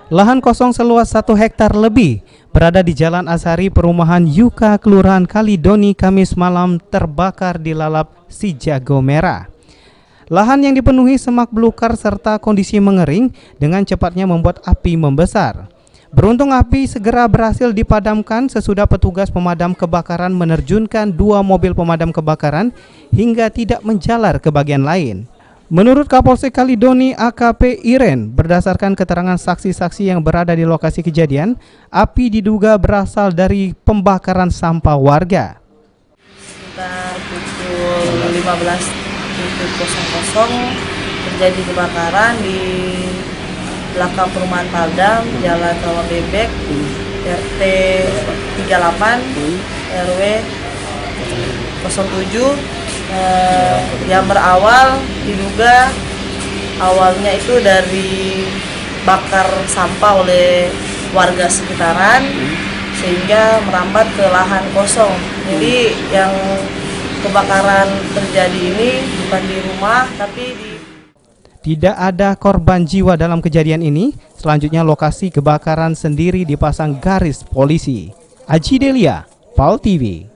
Lahan kosong seluas 1 hektar lebih berada di Jalan Asari, Perumahan Yuka, Kelurahan Kalidoni, Kamis malam terbakar dilalap si jago merah. Lahan yang dipenuhi semak belukar serta kondisi mengering dengan cepatnya membuat api membesar. Beruntung api segera berhasil dipadamkan sesudah petugas pemadam kebakaran menerjunkan 2 mobil pemadam kebakaran hingga tidak menjalar ke bagian lain. Menurut Kapolsek Kalidoni AKP Iren, berdasarkan keterangan saksi-saksi yang berada di lokasi kejadian, api diduga berasal dari pembakaran sampah warga. Sekitar pukul 15.00 terjadi kebakaran di belakang perumahan Paldam, Jalan Rawa Bebek, RT 38, RW 07. Yang berawal diduga awalnya itu dari bakar sampah oleh warga sekitaran sehingga merambat ke lahan kosong. Jadi yang kebakaran terjadi ini bukan di rumah tapi di... Tidak ada korban jiwa dalam kejadian ini. Selanjutnya lokasi kebakaran sendiri dipasang garis polisi. Aji Delia, PAL TV.